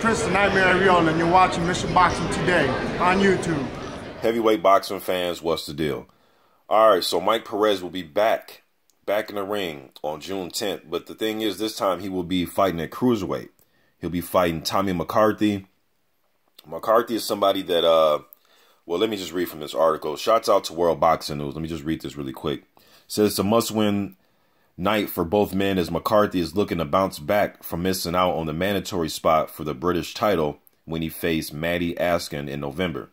Chris the Nightmare Ariola, and you're watching Mission Boxing Today on YouTube. Heavyweight boxing fans, what's the deal? All right, so Mike Perez will be back in the ring on June 10th. But the thing is, this time he will be fighting at Cruiserweight. He'll be fighting Tommy McCarthy. McCarthy is somebody that, well, let me just read from this article. Shouts out to World Boxing News. Let me just read this really quick. It says it's a must-win night for both men as McCarthy is looking to bounce back from missing out on the mandatory spot for the British title when he faced Matty Askin in November.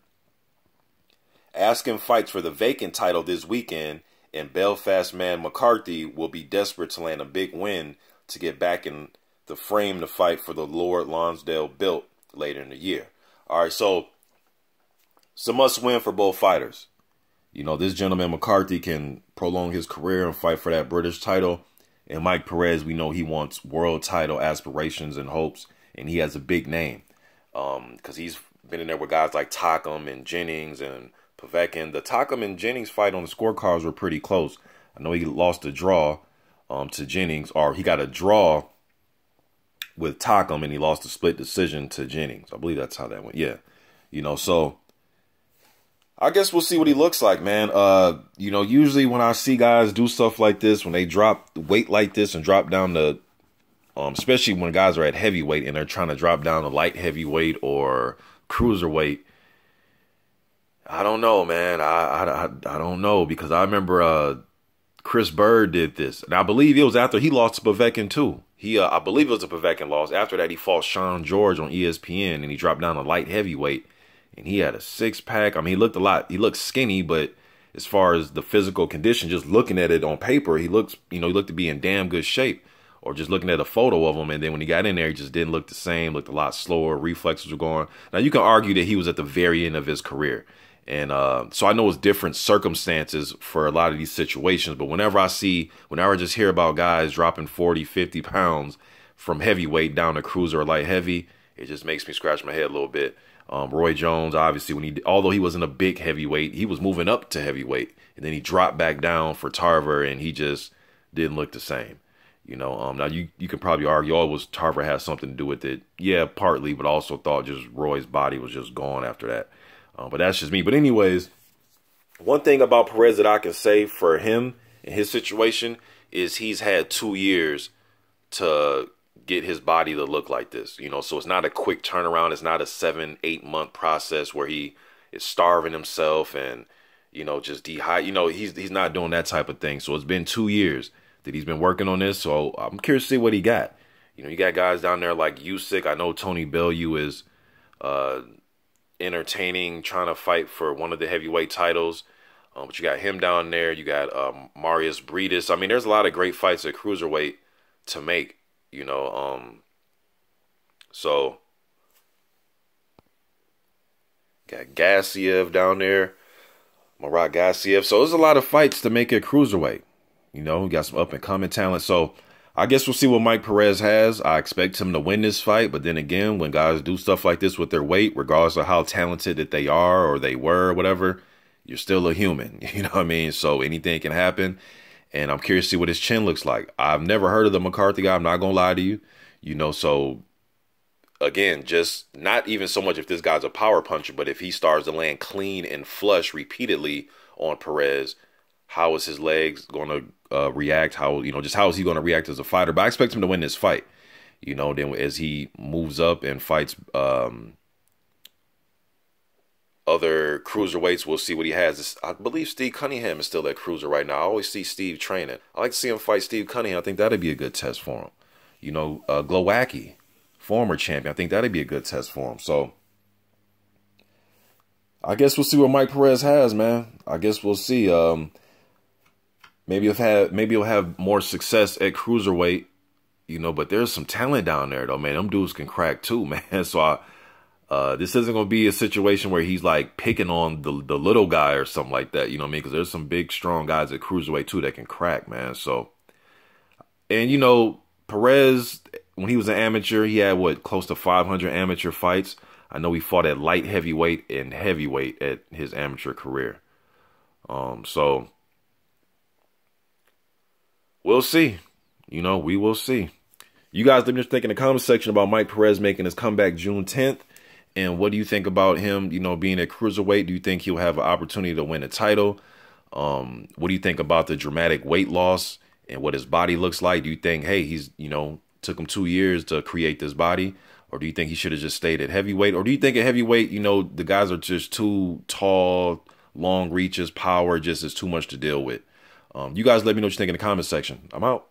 Askin fights for the vacant title this weekend, and Belfast man McCarthy will be desperate to land a big win to get back in the frame to fight for the Lord Lonsdale belt later in the year. All right, so it's a must-win for both fighters. You know, this gentleman McCarthy can prolong his career and fight for that British title. And Mike Perez, we know he wants world title aspirations and hopes, and he has a big name because he's been in there with guys like Takam and Jennings and Povetkin. The Takam and Jennings fight on the scorecards were pretty close. I know he lost a draw to Jennings, or he got a draw with Takam and he lost a split decision to Jennings. I believe that's how that went. Yeah, you know, so I guess we'll see what he looks like, man. You know, usually when I see guys do stuff like this, when they drop weight like this and drop down to, especially when guys are at heavyweight and they're trying to drop down to light heavyweight or cruiserweight, I don't know, man. I don't know, because I remember Chris Bird did this, and I believe it was after he lost to Povetkin too. I believe it was a Povetkin loss. After that, he fought Sean George on ESPN, and he dropped down to light heavyweight. And he had a six-pack. I mean, he looked skinny, but as far as the physical condition, just looking at it on paper, he looked to be in damn good shape. Or just looking at a photo of him, and then when he got in there, he just didn't look the same, looked a lot slower, reflexes were going. Now, you can argue that he was at the very end of his career. And so I know it's different circumstances for a lot of these situations, but whenever I just hear about guys dropping 40, 50 pounds from heavyweight down to cruiser or light heavy, it just makes me scratch my head a little bit. Roy Jones, obviously, although he wasn't a big heavyweight, he was moving up to heavyweight, and then he dropped back down for Tarver, and he just didn't look the same. You know, now you can probably argue, oh, Tarver has something to do with it. Yeah, partly, but also thought just Roy's body was just gone after that. But that's just me. But anyways, one thing about Perez that I can say for him in his situation is he's had 2 years to get his body to look like this, you know, so it's not a quick turnaround. It's not a 7-8 month process where he is starving himself and, you know, just dehydrate. You know, he's not doing that type of thing. So it's been 2 years that he's been working on this. So I'm curious to see what he got. You know, you got guys down there like Usyk. I know Tony Bellew is entertaining, trying to fight for one of the heavyweight titles. But you got him down there. You got Marius Briedis. I mean, there's a lot of great fights at cruiserweight to make. You know, so got Gassiev down there, Marat Gassiev. So there's a lot of fights to make at cruiserweight. You know, we got some up and coming talent. So I guess we'll see what Mike Perez has. I expect him to win this fight. But then again, when guys do stuff like this with their weight, regardless of how talented that they are or they were or whatever, you're still a human. You know what I mean? So anything can happen. And I'm curious to see what his chin looks like. I've never heard of the McCarthy guy. I'm not going to lie to you. You know, so again, just not even so much if this guy's a power puncher, but if he starts to land clean and flush repeatedly on Perez, how is his legs going to react? How is he going to react as a fighter? But I expect him to win this fight. You know, then as he moves up and fights other cruiserweights, we'll see what he has. I believe Steve Cunningham is still at cruiser right now. I always see Steve training. I like to see him fight Steve Cunningham. I think that'd be a good test for him. You know, Glowacki, former champion. I think that'd be a good test for him. So I guess we'll see what Mike Perez has, man. I guess we'll see. Maybe he'll have more success at cruiserweight. You know, but there's some talent down there though, man. Them dudes can crack too, man. So this isn't going to be a situation where he's like picking on the little guy or something like that. You know what I mean? Because there's some big, strong guys at cruiserweight too that can crack, man. So, and you know, Perez, when he was an amateur, he had what, close to 500 amateur fights. I know he fought at light heavyweight and heavyweight at his amateur career. So we'll see. You know, we will see. You guys let me just think in the comment section about Mike Perez making his comeback June 10th. And what do you think about him, you know, being at Cruiserweight? Do you think he'll have an opportunity to win a title? What do you think about the dramatic weight loss and what his body looks like? Do you think, hey, he's, you know, took him 2 years to create this body? Or do you think he should have just stayed at heavyweight? Or do you think at heavyweight, you know, the guys are just too tall, long reaches, power just is too much to deal with? You guys let me know what you think in the comment section. I'm out.